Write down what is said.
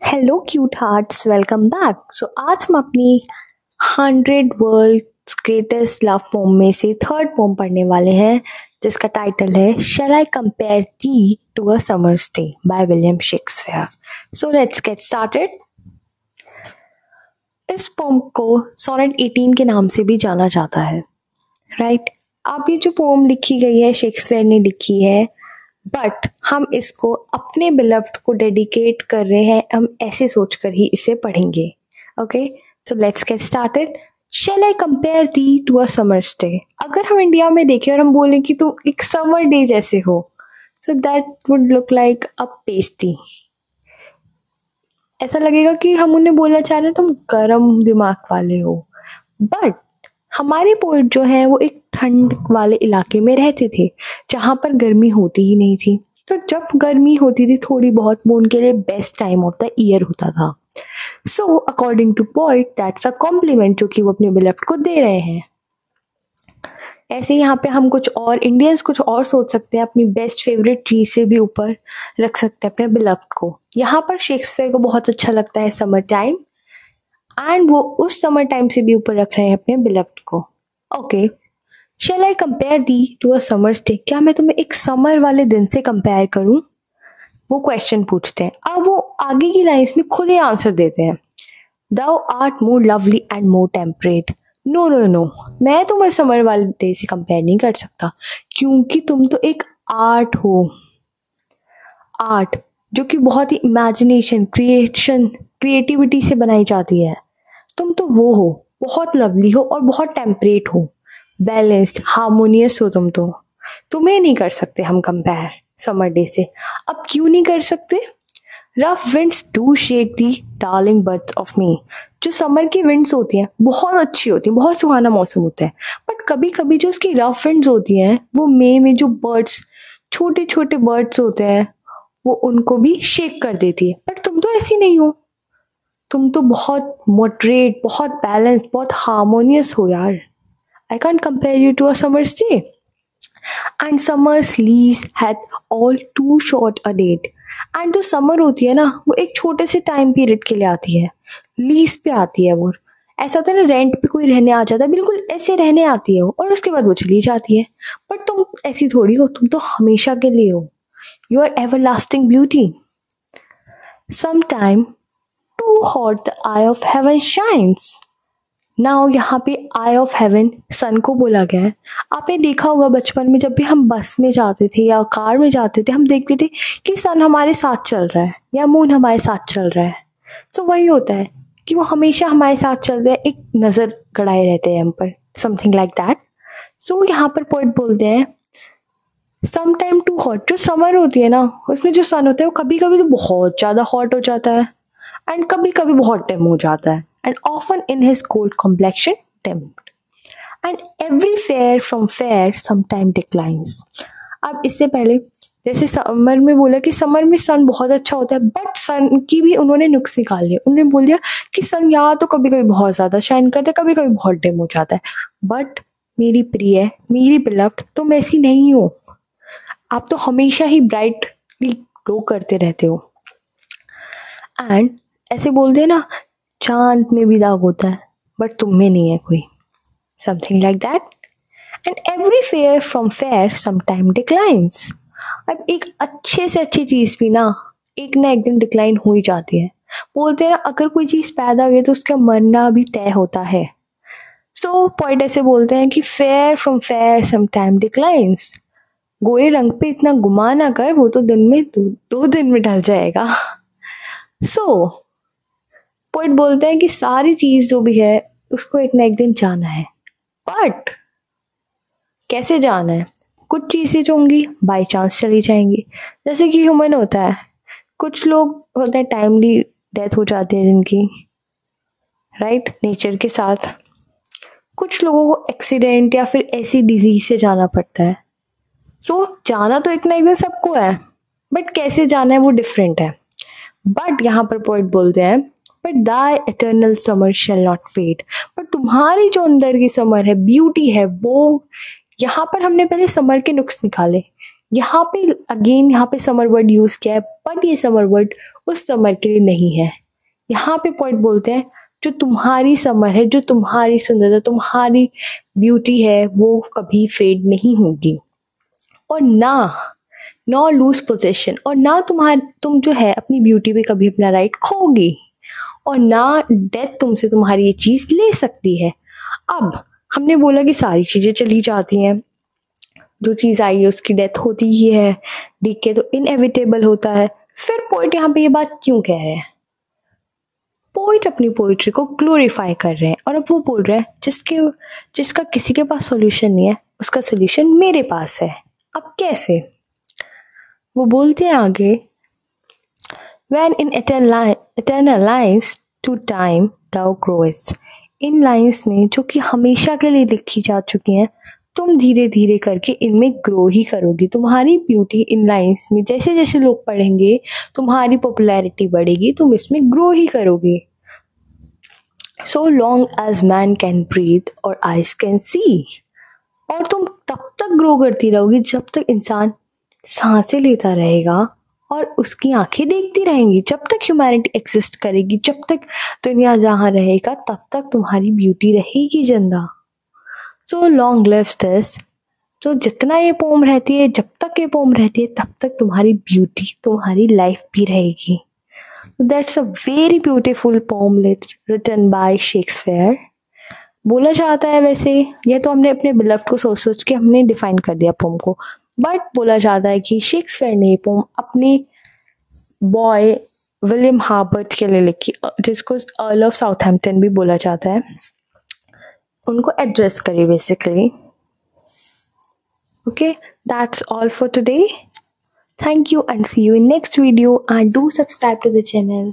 Hello cute hearts, welcome back. आज हम अपनी 100 वर्ल्ड्स ग्रेटेस्ट लव पोम में से थर्ड पोम पढ़ने वाले हैं, जिसका टाइटल है shall I compare thee to a summer's day by William Shakespeare. So let's get started. इस पोम को सोनेट 18 के नाम से भी जाना जाता है, राइट? अब ये जो पोम लिखी गई है शेक्सपियर ने लिखी है, बट हम इसको अपने बिलव्ड को डेडिकेट कर रहे हैं। हम ऐसे सोचकर ही इसे पढ़ेंगे। Okay, so let's get started. Shall I compare thee to a summer's day. अगर हम इंडिया में देखें और हम बोले कि तुम एक समर डे जैसे हो, so that would look like a pasty. ऐसा लगेगा कि हम उन्हें बोलना चाह रहे हैं तुम गर्म दिमाग वाले हो। बट हमारे पोइट जो है वो एक ठंड वाले इलाके में रहते थे, जहाँ पर गर्मी होती ही नहीं थी। तो जब गर्मी होती थी थोड़ी बहुत, वो उनके लिए best time of the year होता था। So according to poet that's a compliment जो कि वो अपने बिलव्ड को दे रहे हैं। ऐसे यहाँ पे हम कुछ और इंडियंस कुछ और सोच सकते हैं, अपनी बेस्ट फेवरेट चीज से भी ऊपर रख सकते हैं अपने बिलव्ड को। यहाँ पर शेक्सपियर को बहुत अच्छा लगता है समर टाइम, एंड वो उस समर टाइम से भी ऊपर रख रहे हैं अपने बिलव्ड को। Okay, shall I compare thee to a summer's day. क्या मैं तुम्हें एक समर वाले दिन से कंपेयर करूं? वो क्वेश्चन पूछते हैं। अब वो आगे की लाइंस में खुद ही आंसर देते हैं। Thou art more lovely and more temperate. No no no, मैं तुम्हें समर वाले डे से कंपेयर नहीं कर सकता, क्योंकि तुम तो एक आर्ट हो। आर्ट जो कि बहुत ही इमेजिनेशन, क्रिएशन, क्रिएटिविटी से बनाई जाती है। तुम तो वो हो, बहुत लवली हो और बहुत टेम्परेट हो, बैलेंस्ड, हार्मोनियस हो। तुम तो तुम्हें नहीं कर सकते हम कंपेयर समर डे से। अब क्यों नहीं कर सकते? Rough winds do shake the darling birds of me. जो समर की विंड्स होती हैं बहुत अच्छी होती हैं, बहुत सुहाना मौसम होता है, बट कभी कभी जो उसकी रफ विंड्स होती हैं वो मई में जो बर्ड्स, छोटे छोटे बर्ड्स होते हैं, वो उनको भी शेक कर देती है। बट तुम तो ऐसी नहीं हो, तुम तो बहुत मॉडरेट, बहुत बैलेंस्ड, बहुत हार्मोनियस हो यार। I can't compare you to a summer's day. And summer's lease hath all too short a date. And जो समर होती है ना, वो एक छोटे से टाइम पीरियड के लिए आती है, लीज पे आती है वो। ऐसा होता है ना, रेंट पे कोई रहने आ जाता है, बिल्कुल ऐसे रहने आती है वो, और उसके बाद वो चली जाती है। बट तुम ऐसी थोड़ी हो, तुम तो हमेशा के लिए हो। You are ever lasting beauty. Some time too hot the eye of heaven shines. Now यहाँ पे आई ऑफ हेवन सन को बोला गया है। आपने देखा होगा बचपन में जब भी हम बस में जाते थे या कार में जाते थे, हम देखते थे कि सन हमारे साथ चल रहा है या मून हमारे साथ चल रहा है। सो वही होता है कि वो हमेशा हमारे साथ चल रहे हैं, एक नजर गड़ाए रहते हैं हम पर, समथिंग लाइक दैट। सो यहाँ पर पोइट बोलते हैं सम टाइम टू हॉट। जो समर होती है ना, उसमें जो सन होता है वो कभी कभी तो बहुत ज्यादा हॉट हो जाता है, एंड कभी कभी बहुत डिम हो जाता है, and often in his cold complexion deemed, and every fair from fair sometime declines. अब इससे पहले जैसे समर में बोला कि समर में सन बहुत अच्छा होता है, बट सन की भी उन्होंने नुक्स निकाल लिए। उन्होंने बोल दिया कि सन यहाँ तो कभी कभी बहुत ज्यादा शाइन करता है, कभी कभी बहुत डिम हो जाता है। बट मेरी प्रिय, मेरी बिलव्ड, तुम ऐसी नहीं हो। आप तो हमेशा ही ब्राइटली ग्लो करते रहते हो। एंड ऐसे बोलते हैं ना, चांद में भी दाग होता है बट तुम में नहीं है कोई, something like that. And every fair from fair sometime declines. अब एक अच्छे से अच्छी चीज भी ना एक दिन डिक्लाइन हो ही जाती है। बोलते हैं ना, अगर कोई चीज पैदा हुई तो उसका मरना भी तय होता है। सो पॉइंट ऐसे बोलते हैं कि fair from fair sometime declines. गोरे रंग पे इतना गुमान ना कर, वो तो दिन में दो दिन में ढल जाएगा। सो पोइट बोलते हैं कि सारी चीज जो भी है उसको एक ना एक दिन जाना है, बट कैसे जाना है? कुछ चीजें जो होंगी बाई चांस चली जाएंगी, जैसे कि ह्यूमन होता है, कुछ लोग होते हैं टाइमली डेथ हो जाती है जिनकी, राइट, नेचर के साथ। कुछ लोगों को एक्सीडेंट या फिर ऐसी डिजीज से जाना पड़ता है। सो जाना तो एक ना एक दिन सबको है, बट कैसे जाना है वो डिफरेंट है। बट यहाँ पर पोइट बोलते हैं but thy eternal summer shall not fade. पर तुम्हारी जो अंदर की समर है, ब्यूटी है, वो, यहाँ पर हमने पहले समर के नुक्स निकाले, यहाँ पे अगेन यहाँ पे समर वर्ड यूज किया है, बट ये समर वर्ड उस समर के लिए नहीं है। यहाँ पे पोएट बोलते हैं जो तुम्हारी समर है, जो तुम्हारी सुंदरता, तुम्हारी ब्यूटी है, वो कभी फेड नहीं होगी। और नो लूज पोजीशन, और ना तुम जो है अपनी ब्यूटी पे कभी अपना राइट खोगी, और ना डेथ तुमसे तुम्हारी ये चीज ले सकती है। अब हमने बोला कि सारी चीजें चली जाती हैं, जो चीज आई है उसकी डेथ होती ही है, डीके तो इनएविटेबल होता है। फिर पोइट यहाँ पे ये बात क्यों कह रहे हैं? पोइट अपनी पोइट्री को ग्लोरीफाई कर रहे हैं, और अब वो बोल रहे हैं जिसका किसी के पास सॉल्यूशन नहीं है, उसका सॉल्यूशन मेरे पास है। अब कैसे? वो बोलते हैं आगे, When in eternal lines to time thou growest, in lines में जो कि हमेशा के लिए लिखी जा चुकी हैं, तुम धीरे धीरे करके इनमें ग्रो ही करोगी। तुम्हारी ब्यूटी इन लाइंस में जैसे जैसे लोग पढ़ेंगे, तुम्हारी पॉपुलैरिटी बढ़ेगी, तुम इसमें ग्रो ही करोगे। So long as man can breathe और eyes can see, और तुम तब तक ग्रो करती रहोगी जब तक इंसान सांसें लेता रहेगा और उसकी आंखें देखती रहेंगी। जब तक ह्यूमैनिटी एग्जिस्ट करेगी, जब तक दुनिया जहां रहेगा, तब तक तुम्हारी ब्यूटी रहेगी जिंदा। So long live this. तो जितना ये पोम रहती है, जब तक ये पोम रहती है, तब तक तुम्हारी ब्यूटी, तुम्हारी लाइफ भी रहेगी। That's a very beautiful poem written by Shakespeare. बोला जाता है, वैसे ये तो हमने अपने बिलव्ड को सोच सोच के हमने डिफाइन कर दिया पोम को, बट बोला जाता है कि शेक्सपियर ने ये पोम अपने बॉय विलियम हार्बर्ट के लिए लिखी, जिसको अर्ल ऑफ साउथहैम्पटन भी बोला जाता है, उनको एड्रेस करी basically. Okay, that's all for today. Thank you and see you in next video, and do subscribe to the channel.